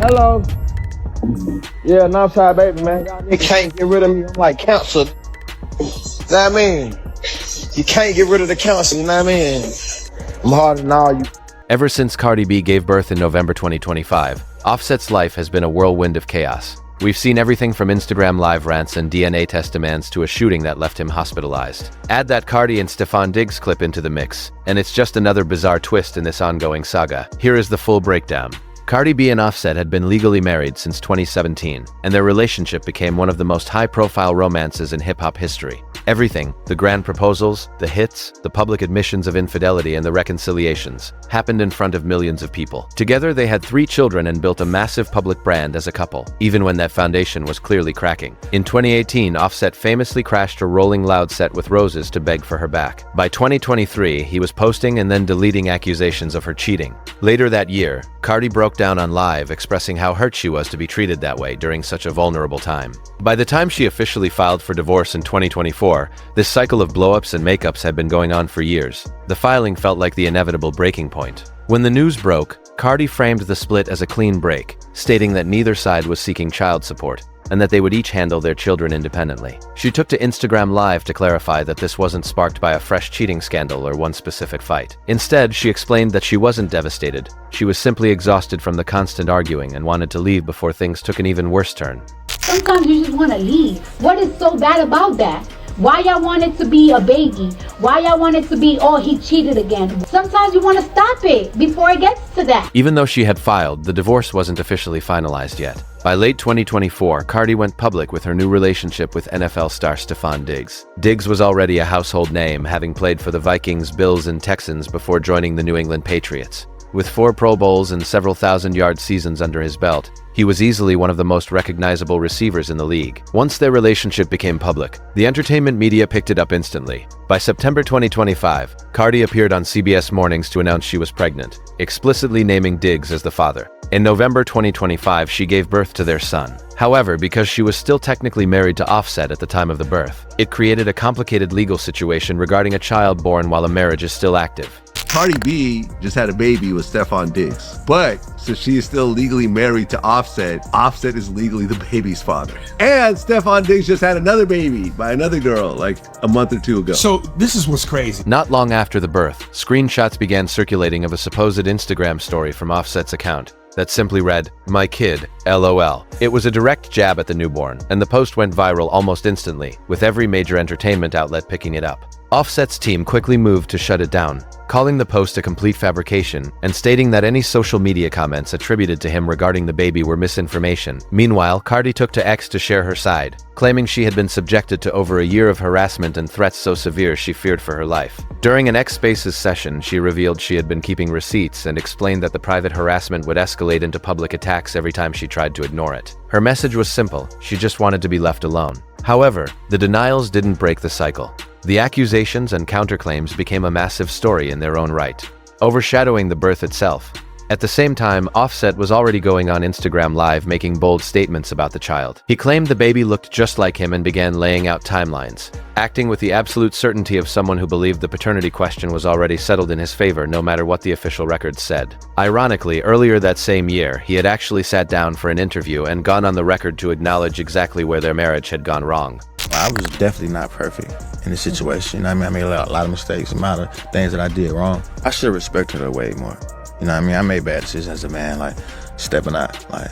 Hello. Yeah, Northside baby, man. Y'all niggas can't get rid of me. I'm like cancer. You know what I mean? You can't get rid of the cancer, you know what I mean? I'm harder than all you. Ever since Cardi B gave birth in November 2025, Offset's life has been a whirlwind of chaos. We've seen everything from Instagram live rants and DNA test demands to a shooting that left him hospitalized. Add that Cardi and Stefon Diggs clip into the mix, and it's just another bizarre twist in this ongoing saga. Here is the full breakdown. Cardi B and Offset had been legally married since 2017, and their relationship became one of the most high-profile romances in hip-hop history. Everything, the grand proposals, the hits, the public admissions of infidelity, and the reconciliations, happened in front of millions of people. Together, they had 3 children and built a massive public brand as a couple, even when that foundation was clearly cracking. In 2018, Offset famously crashed a Rolling Loud set with roses to beg for her back. By 2023, he was posting and then deleting accusations of her cheating. Later that year, Cardi broke down on Live, expressing how hurt she was to be treated that way during such a vulnerable time. By the time she officially filed for divorce in 2024, this cycle of blow-ups and makeups had been going on for years. The filing felt like the inevitable breaking point. When the news broke, Cardi framed the split as a clean break, stating that neither side was seeking child support, and that they would each handle their children independently. She took to Instagram Live to clarify that this wasn't sparked by a fresh cheating scandal or one specific fight. Instead, she explained that she wasn't devastated. She was simply exhausted from the constant arguing and wanted to leave before things took an even worse turn. Sometimes you just want to leave. What is so bad about that? Why y'all want it to be a baby? Why y'all want it to be, oh, he cheated again? Sometimes you want to stop it before it gets to that. Even though she had filed, the divorce wasn't officially finalized yet. By late 2024, Cardi went public with her new relationship with NFL star Stefon Diggs. Diggs was already a household name, having played for the Vikings, Bills, and Texans before joining the New England Patriots. With 4 Pro Bowls and several thousand-yard seasons under his belt, he was easily one of the most recognizable receivers in the league. Once their relationship became public, the entertainment media picked it up instantly. By September 2025, Cardi appeared on CBS Mornings to announce she was pregnant, explicitly naming Diggs as the father. In November 2025, she gave birth to their son. However, because she was still technically married to Offset at the time of the birth, it created a complicated legal situation regarding a child born while a marriage is still active. Cardi B just had a baby with Stefon Diggs, but since she is still legally married to Offset, Offset is legally the baby's father. And Stefon Diggs just had another baby by another girl like a month or 2 ago. So this is what's crazy. Not long after the birth, screenshots began circulating of a supposed Instagram story from Offset's account that simply read, "My kid, LOL." It was a direct jab at the newborn, and the post went viral almost instantly, with every major entertainment outlet picking it up. Offset's team quickly moved to shut it down, calling the post a complete fabrication and stating that any social media comments attributed to him regarding the baby were misinformation. Meanwhile, Cardi took to X to share her side, claiming she had been subjected to over a year of harassment and threats so severe she feared for her life. During an X Spaces session, she revealed she had been keeping receipts and explained that the private harassment would escalate into public attacks every time she tried to ignore it. Her message was simple: she just wanted to be left alone. However, the denials didn't break the cycle. The accusations and counterclaims became a massive story in their own right, overshadowing the birth itself. At the same time, Offset was already going on Instagram Live making bold statements about the child. He claimed the baby looked just like him and began laying out timelines, acting with the absolute certainty of someone who believed the paternity question was already settled in his favor no matter what the official records said. Ironically, earlier that same year, he had actually sat down for an interview and gone on the record to acknowledge exactly where their marriage had gone wrong. I was definitely not perfect in the situation. You know what I mean? I made a lot of mistakes, a lot of things that I did wrong. I should have respected her way more. You know what I mean? I made bad decisions as a man, like stepping out, like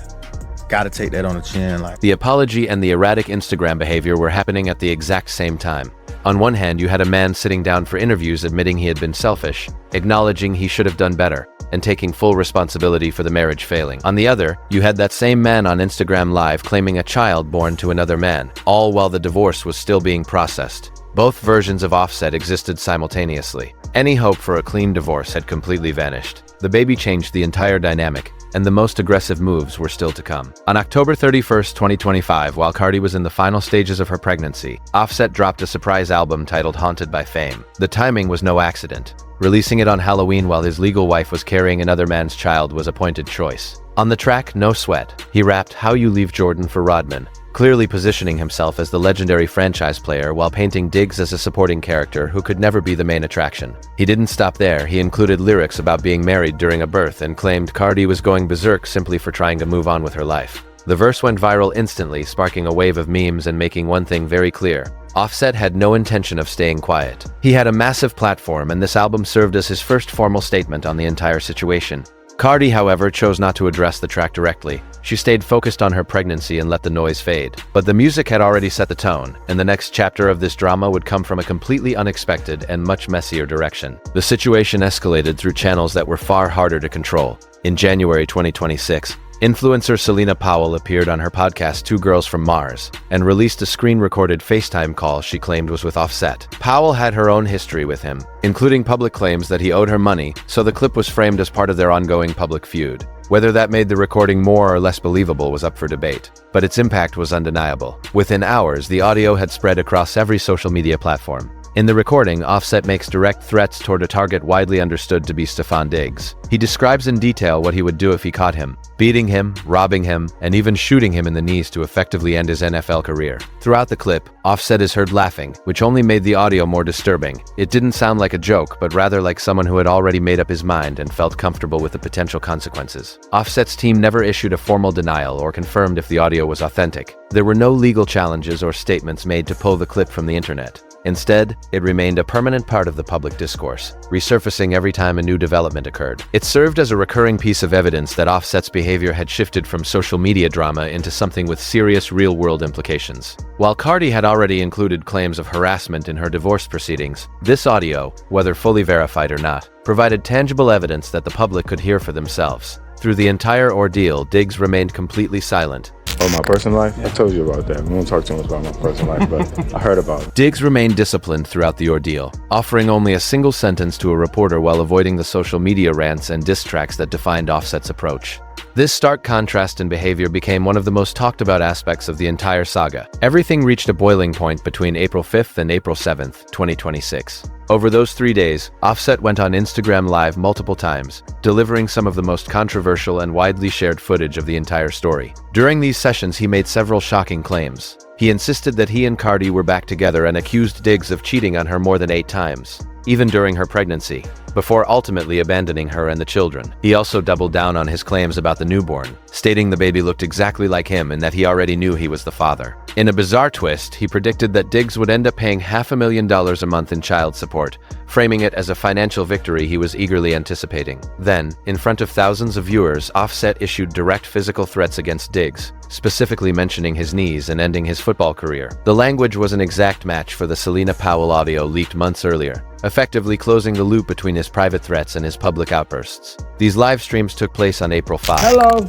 gotta take that on the chin. Like the apology and the erratic Instagram behavior were happening at the exact same time. On one hand, you had a man sitting down for interviews admitting he had been selfish, acknowledging he should have done better, and taking full responsibility for the marriage failing. On the other, you had that same man on Instagram Live claiming a child born to another man, all while the divorce was still being processed. Both versions of Offset existed simultaneously. Any hope for a clean divorce had completely vanished. The baby changed the entire dynamic, and the most aggressive moves were still to come. On October 31st, 2025, while Cardi was in the final stages of her pregnancy, Offset dropped a surprise album titled Haunted by Fame. The timing was no accident. Releasing it on Halloween while his legal wife was carrying another man's child was a pointed choice. On the track No Sweat, he rapped "How You Leave Jordan for Rodman," clearly positioning himself as the legendary franchise player while painting Diggs as a supporting character who could never be the main attraction. He didn't stop there. He included lyrics about being married during a birth and claimed Cardi was going berserk simply for trying to move on with her life. The verse went viral instantly, sparking a wave of memes and making one thing very clear. Offset had no intention of staying quiet. He had a massive platform, and this album served as his first formal statement on the entire situation. Cardi, however, chose not to address the track directly. She stayed focused on her pregnancy and let the noise fade. But the music had already set the tone, and the next chapter of this drama would come from a completely unexpected and much messier direction. The situation escalated through channels that were far harder to control. In January 2026, influencer Selena Powell appeared on her podcast Two Girls from Mars and released a screen-recorded FaceTime call she claimed was with Offset. Powell had her own history with him, including public claims that he owed her money, so the clip was framed as part of their ongoing public feud. Whether that made the recording more or less believable was up for debate, but its impact was undeniable. Within hours, the audio had spread across every social media platform. In the recording, Offset makes direct threats toward a target widely understood to be Stefon Diggs. He describes in detail what he would do if he caught him, beating him, robbing him, and even shooting him in the knees to effectively end his NFL career. Throughout the clip, Offset is heard laughing, which only made the audio more disturbing. It didn't sound like a joke, but rather like someone who had already made up his mind and felt comfortable with the potential consequences. Offset's team never issued a formal denial or confirmed if the audio was authentic. There were no legal challenges or statements made to pull the clip from the internet. Instead, it remained a permanent part of the public discourse, resurfacing every time a new development occurred. It served as a recurring piece of evidence that Offset's behavior had shifted from social media drama into something with serious real-world implications. While Cardi had already included claims of harassment in her divorce proceedings, this audio, whether fully verified or not, provided tangible evidence that the public could hear for themselves. Through the entire ordeal, Diggs remained completely silent. Oh, my personal life? I told you about that. We won't talk too much about my personal life, but I heard about it. Diggs remained disciplined throughout the ordeal, offering only a single sentence to a reporter while avoiding the social media rants and diss tracks that defined Offset's approach. This stark contrast in behavior became one of the most talked about aspects of the entire saga. Everything reached a boiling point between April 5th and April 7th, 2026. Over those 3 days, Offset went on Instagram Live multiple times, delivering some of the most controversial and widely shared footage of the entire story. During these sessions, he made several shocking claims. He insisted that he and Cardi were back together and accused Diggs of cheating on her more than 8 times, even during her pregnancy, before ultimately abandoning her and the children. He also doubled down on his claims about the newborn, stating the baby looked exactly like him and that he already knew he was the father. In a bizarre twist, he predicted that Diggs would end up paying $500,000 a month in child support, framing it as a financial victory he was eagerly anticipating. Then, in front of thousands of viewers, Offset issued direct physical threats against Diggs, specifically mentioning his knees and ending his football career. The language was an exact match for the Selena Powell audio leaked months earlier, effectively closing the loop between his private threats and his public outbursts. These live streams took place on April 5. Hello.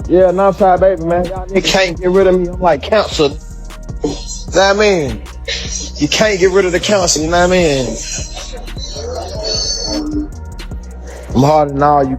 Yeah, Northside baby, man. Y'all niggas can't get rid of me. I'm like cancer. You know what I mean? You can't get rid of the cancer, you know what I mean? I'm harder than all you.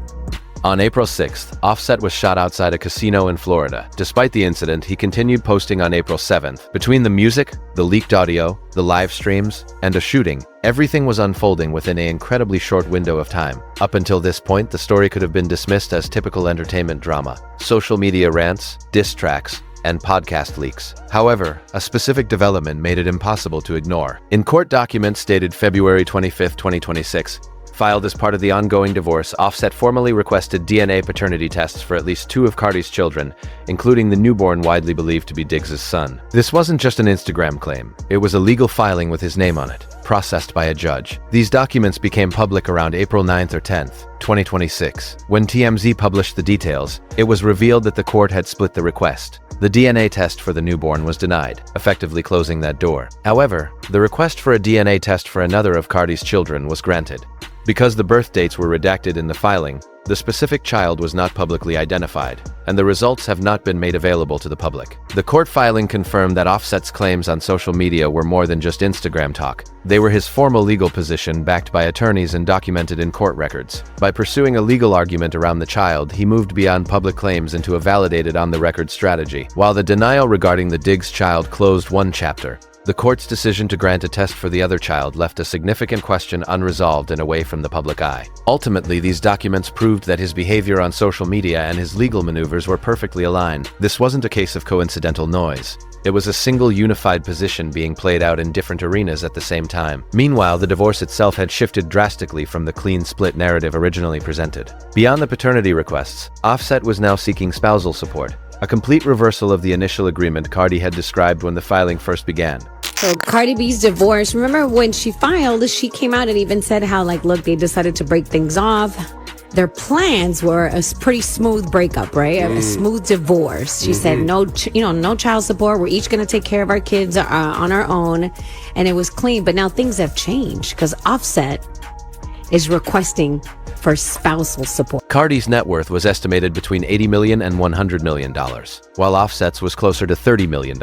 On April 6th, Offset was shot outside a casino in Florida. Despite the incident, he continued posting on April 7th. Between the music, the leaked audio, the live streams, and a shooting, everything was unfolding within an incredibly short window of time. Up until this point, the story could have been dismissed as typical entertainment drama, social media rants, diss tracks, and podcast leaks. However, a specific development made it impossible to ignore. In court documents dated February 25, 2026, filed as part of the ongoing divorce, Offset formally requested DNA paternity tests for at least 2 of Cardi's children, including the newborn widely believed to be Diggs' son. This wasn't just an Instagram claim. It was a legal filing with his name on it, processed by a judge. These documents became public around April 9th or 10th, 2026. When TMZ published the details, it was revealed that the court had split the request. The DNA test for the newborn was denied, effectively closing that door. However, the request for a DNA test for another of Cardi's children was granted. Because the birth dates were redacted in the filing, the specific child was not publicly identified, and the results have not been made available to the public. The court filing confirmed that Offset's claims on social media were more than just Instagram talk. They were his formal legal position backed by attorneys and documented in court records. By pursuing a legal argument around the child, he moved beyond public claims into a validated on-the-record strategy. While the denial regarding the Diggs child closed one chapter, The court's decision to grant a test for the other child left a significant question unresolved and away from the public eye. Ultimately, these documents proved that his behavior on social media and his legal maneuvers were perfectly aligned. This wasn't a case of coincidental noise. It was a single unified position being played out in different arenas at the same time. Meanwhile, the divorce itself had shifted drastically from the clean split narrative originally presented. Beyond the paternity requests, Offset was now seeking spousal support, a complete reversal of the initial agreement Cardi had described when the filing first began. So Cardi B's divorce, remember when she filed, she came out and even said how, like, look, they decided to break things off. Their plans were a pretty smooth breakup, right? A smooth divorce. She said, no child support. We're each going to take care of our kids on our own. And it was clean. But now things have changed because Offset is requesting for spousal support. Cardi's net worth was estimated between $80 million and $100 million, while Offset's was closer to $30 million.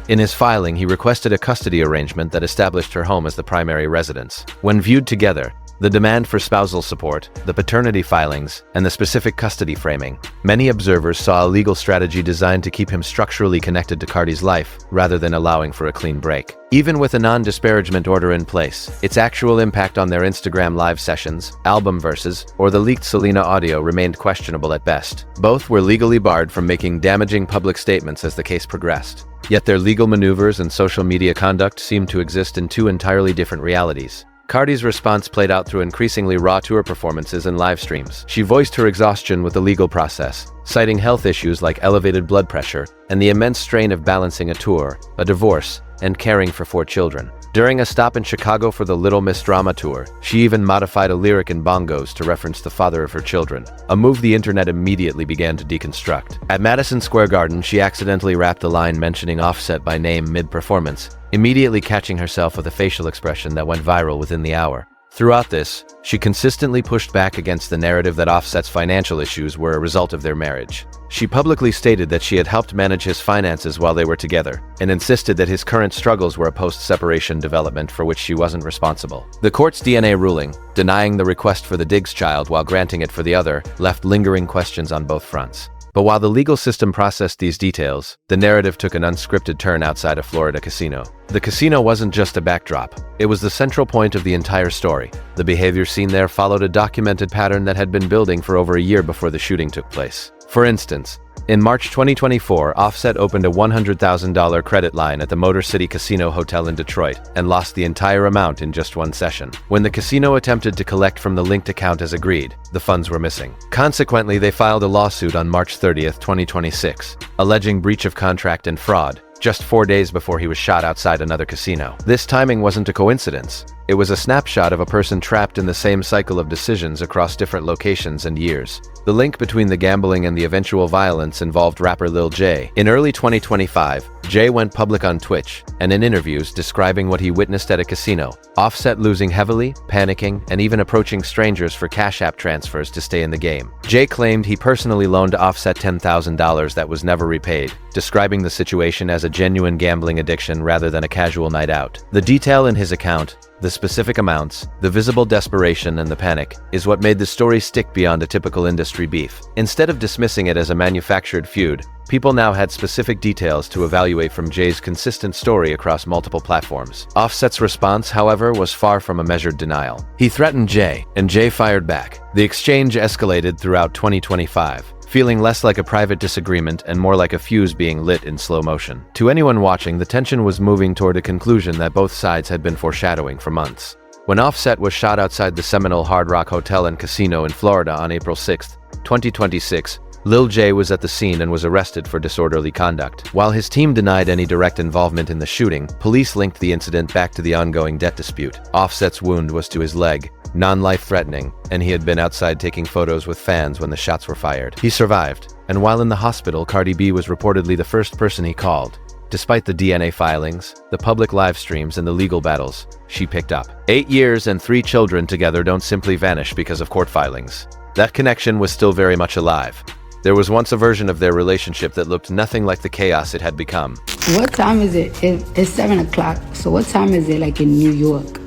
In his filing, he requested a custody arrangement that established her home as the primary residence. When viewed together, the demand for spousal support, the paternity filings, and the specific custody framing, many observers saw a legal strategy designed to keep him structurally connected to Cardi's life, rather than allowing for a clean break. Even with a non-disparagement order in place, its actual impact on their Instagram live sessions, album verses, or the leaked Selena audio remained questionable at best. Both were legally barred from making damaging public statements as the case progressed. Yet their legal maneuvers and social media conduct seemed to exist in two entirely different realities. Cardi's response played out through increasingly raw tour performances and live streams. She voiced her exhaustion with the legal process, citing health issues like elevated blood pressure and the immense strain of balancing a tour, a divorce, and caring for 4 children. During a stop in Chicago for the Little Miss Drama Tour, she even modified a lyric in bongos to reference the father of her children, a move the internet immediately began to deconstruct. At Madison Square Garden, she accidentally rapped a line mentioning Offset by name mid-performance, immediately catching herself with a facial expression that went viral within the hour. Throughout this, she consistently pushed back against the narrative that Offset's financial issues were a result of their marriage. She publicly stated that she had helped manage his finances while they were together, and insisted that his current struggles were a post-separation development for which she wasn't responsible. The court's DNA ruling, denying the request for the Diggs child while granting it for the other, left lingering questions on both fronts. But while the legal system processed these details, the narrative took an unscripted turn outside a Florida casino. The casino wasn't just a backdrop. It was the central point of the entire story. The behavior seen there followed a documented pattern that had been building for over a year before the shooting took place. For instance, in March 2024, Offset opened a $100,000 credit line at the Motor City Casino Hotel in Detroit and lost the entire amount in just one session. When the casino attempted to collect from the linked account as agreed, the funds were missing. Consequently, they filed a lawsuit on March 30th, 2026, alleging breach of contract and fraud, just 4 days before he was shot outside another casino. This timing wasn't a coincidence. It was a snapshot of a person trapped in the same cycle of decisions across different locations and years. The link between the gambling and the eventual violence involved rapper Lil J. In early 2025, Jay went public on Twitch and in interviews describing what he witnessed at a casino. Offset losing heavily, panicking, and even approaching strangers for Cash App transfers to stay in the game. Jay claimed he personally loaned Offset $10,000 that was never repaid, describing the situation as a genuine gambling addiction rather than a casual night out. The detail in his account, the specific amounts, the visible desperation, and the panic is what made the story stick beyond a typical industry beef. Instead of dismissing it as a manufactured feud, people now had specific details to evaluate from Jay's consistent story across multiple platforms. Offset's response, however, was far from a measured denial. He threatened Jay, and Jay fired back. The exchange escalated throughout 2025. Feeling less like a private disagreement and more like a fuse being lit in slow motion. To anyone watching, the tension was moving toward a conclusion that both sides had been foreshadowing for months. When Offset was shot outside the Seminole Hard Rock Hotel and Casino in Florida on April 6, 2026, Lil J was at the scene and was arrested for disorderly conduct. While his team denied any direct involvement in the shooting, police linked the incident back to the ongoing debt dispute. Offset's wound was to his leg, non-life-threatening, and he had been outside taking photos with fans when the shots were fired. He survived, and while in the hospital, Cardi B was reportedly the first person he called. Despite the DNA filings, the public live streams, and the legal battles, she picked up. 8 years and 3 children together don't simply vanish because of court filings. That connection was still very much alive. There was once a version of their relationship that looked nothing like the chaos it had become. What time is it? It's 7 o'clock. So what time is it like in New York?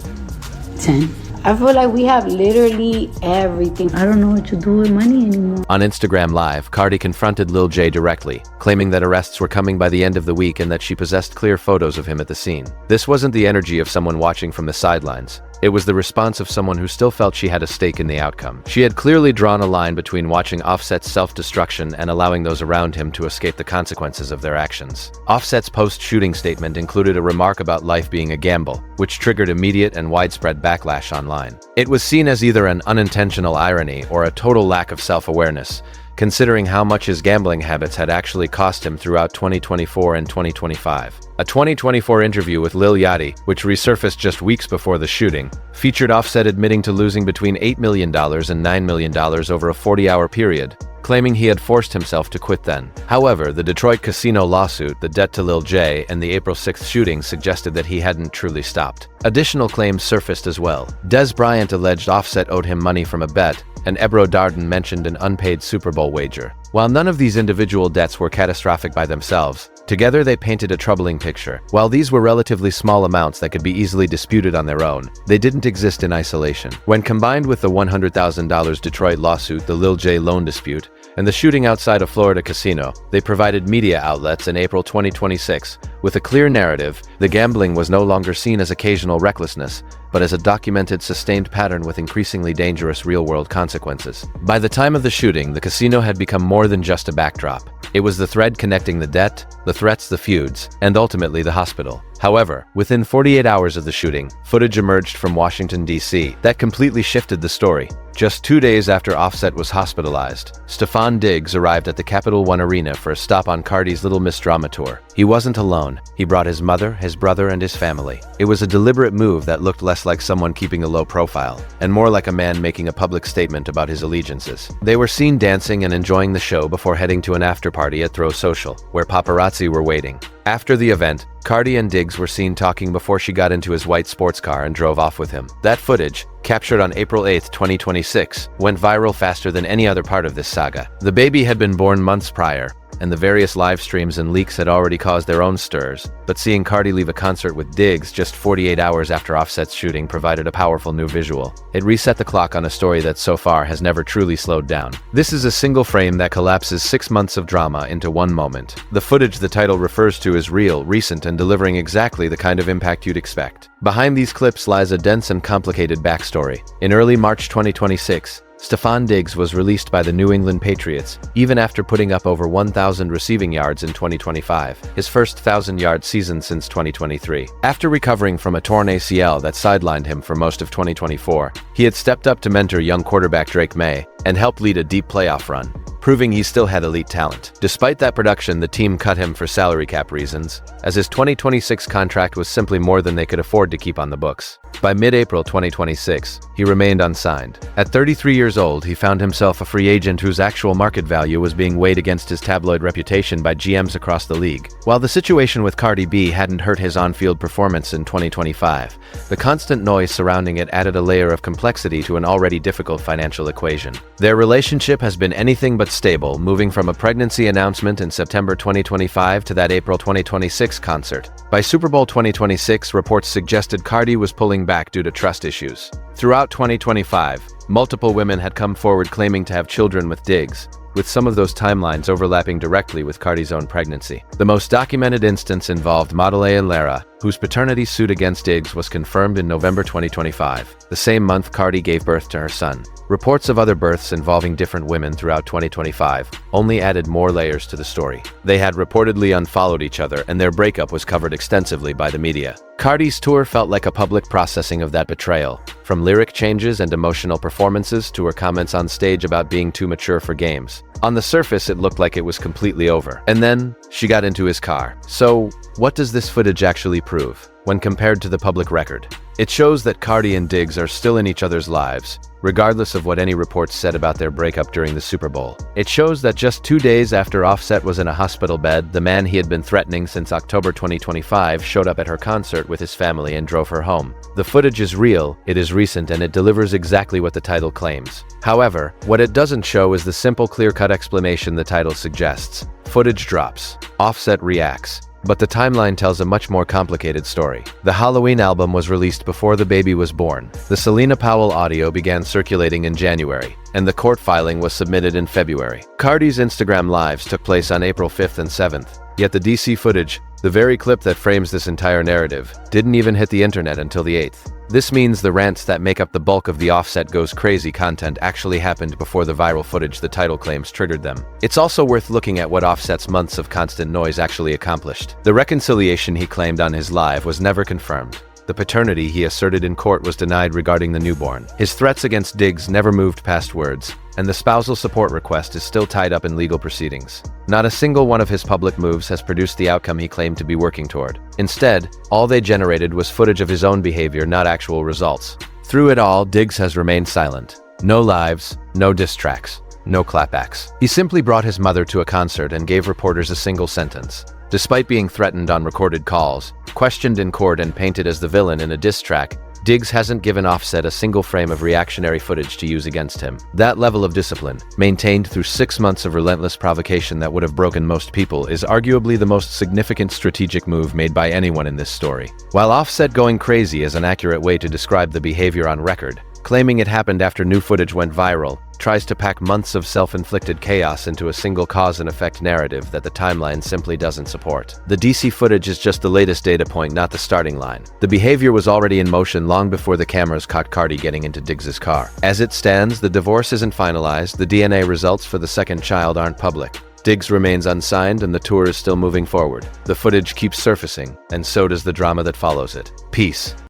10. I feel like we have literally everything. I don't know what to do with money anymore. On Instagram Live, Cardi confronted Lil J directly, claiming that arrests were coming by the end of the week and that she possessed clear photos of him at the scene. This wasn't the energy of someone watching from the sidelines. It was the response of someone who still felt she had a stake in the outcome. She had clearly drawn a line between watching Offset's self-destruction and allowing those around him to escape the consequences of their actions. Offset's post-shooting statement included a remark about life being a gamble, which triggered immediate and widespread backlash online. It was seen as either an unintentional irony or a total lack of self-awareness, considering how much his gambling habits had actually cost him throughout 2024 and 2025. A 2024 interview with Lil Yachty, which resurfaced just weeks before the shooting, featured Offset admitting to losing between $8 million and $9 million over a 40-hour period, claiming he had forced himself to quit then. However, the Detroit casino lawsuit, the debt to Lil J, and the April 6th shooting suggested that he hadn't truly stopped. Additional claims surfaced as well. Des Bryant alleged Offset owed him money from a bet, and Ebro Darden mentioned an unpaid Super Bowl wager. While none of these individual debts were catastrophic by themselves, together they painted a troubling picture. While these were relatively small amounts that could be easily disputed on their own, they didn't exist in isolation. When combined with the $100,000 Detroit lawsuit, the Lil J loan dispute, and the shooting outside a Florida casino, they provided media outlets in April 2026 with a clear narrative. The gambling was no longer seen as occasional recklessness, but as a documented, sustained pattern with increasingly dangerous real-world consequences. By the time of the shooting, the casino had become more than just a backdrop. It was the thread connecting the debt, the threats, the feuds, and ultimately the hospital. However, within 48 hours of the shooting, footage emerged from Washington, D.C. that completely shifted the story. Just 2 days after Offset was hospitalized, Stefan Diggs arrived at the Capital One Arena for a stop on Cardi's Little Miss Drama tour. He wasn't alone. He brought his mother, his brother, and his family. It was a deliberate move that looked less like someone keeping a low profile, and more like a man making a public statement about his allegiances. They were seen dancing and enjoying the show before heading to an after-party at Throw Social, where paparazzi were waiting. After the event, Cardi and Diggs were seen talking before she got into his white sports car and drove off with him. That footage, captured on April 8, 2026, went viral faster than any other part of this saga. The baby had been born months prior, and the various live streams and leaks had already caused their own stirs, but seeing Cardi leave a concert with Diggs just 48 hours after Offset's shooting provided a powerful new visual. It reset the clock on a story that so far has never truly slowed down. This is a single frame that collapses 6 months of drama into one moment. The footage the title refers to is real, recent, and delivering exactly the kind of impact you'd expect. Behind these clips lies a dense and complicated backstory. In early March 2026, Stefan Diggs was released by the New England Patriots, even after putting up over 1,000 receiving yards in 2025, his first 1,000-yard season since 2023. After recovering from a torn ACL that sidelined him for most of 2024, he had stepped up to mentor young quarterback Drake May and helped lead a deep playoff run, proving he still had elite talent. Despite that production, the team cut him for salary cap reasons, as his 2026 contract was simply more than they could afford to keep on the books. By mid-April 2026, he remained unsigned. At 33 years old, he found himself a free agent whose actual market value was being weighed against his tabloid reputation by GMs across the league. While the situation with Cardi B hadn't hurt his on-field performance in 2025, the constant noise surrounding it added a layer of complexity to an already difficult financial equation. Their relationship has been anything but stable, moving from a pregnancy announcement in September 2025 to that April 2026 concert. By Super Bowl 2026, reports suggested Cardi was pulling back due to trust issues. Throughout 2025, multiple women had come forward claiming to have children with Diggs, with some of those timelines overlapping directly with Cardi's own pregnancy. The most documented instance involved model Lara, whose paternity suit against Diggs was confirmed in November 2025, the same month Cardi gave birth to her son. Reports of other births involving different women throughout 2025 only added more layers to the story. They had reportedly unfollowed each other, and their breakup was covered extensively by the media. Cardi's tour felt like a public processing of that betrayal, from lyric changes and emotional performances to her comments on stage about being too mature for games. On the surface, it looked like it was completely over. And then, she got into his car. So, what does this footage actually prove, when compared to the public record? It shows that Cardi and Diggs are still in each other's lives, regardless of what any reports said about their breakup during the Super Bowl. It shows that just 2 days after Offset was in a hospital bed, the man he had been threatening since October 2025 showed up at her concert with his family and drove her home. The footage is real, it is recent, and it delivers exactly what the title claims. However, what it doesn't show is the simple, clear-cut explanation the title suggests. Footage drops. Offset reacts. But the timeline tells a much more complicated story. The Halloween album was released before the baby was born. The Selena Powell audio began circulating in January, and the court filing was submitted in February. Cardi's Instagram lives took place on April 5th and 7th, yet the DC footage, the very clip that frames this entire narrative, didn't even hit the internet until the 8th. This means the rants that make up the bulk of the Offset Goes Crazy content actually happened before the viral footage the title claims triggered them. It's also worth looking at what Offset's months of constant noise actually accomplished. The reconciliation he claimed on his live was never confirmed. The paternity he asserted in court was denied regarding the newborn. His threats against Diggs never moved past words, and the spousal support request is still tied up in legal proceedings. Not a single one of his public moves has produced the outcome he claimed to be working toward. Instead, all they generated was footage of his own behavior, not actual results. Through it all, Diggs has remained silent. No lives, no diss tracks, no clapbacks. He simply brought his mother to a concert and gave reporters a single sentence. Despite being threatened on recorded calls, questioned in court and painted as the villain in a diss track, Diggs hasn't given Offset a single frame of reactionary footage to use against him. That level of discipline, maintained through 6 months of relentless provocation that would have broken most people, is arguably the most significant strategic move made by anyone in this story. While Offset going crazy is an accurate way to describe the behavior on record, claiming it happened after new footage went viral tries to pack months of self-inflicted chaos into a single cause-and-effect narrative that the timeline simply doesn't support. The DC footage is just the latest data point, not the starting line. The behavior was already in motion long before the cameras caught Cardi getting into Diggs's car. As it stands, the divorce isn't finalized, the DNA results for the second child aren't public. Diggs remains unsigned and the tour is still moving forward. The footage keeps surfacing, and so does the drama that follows it. Peace.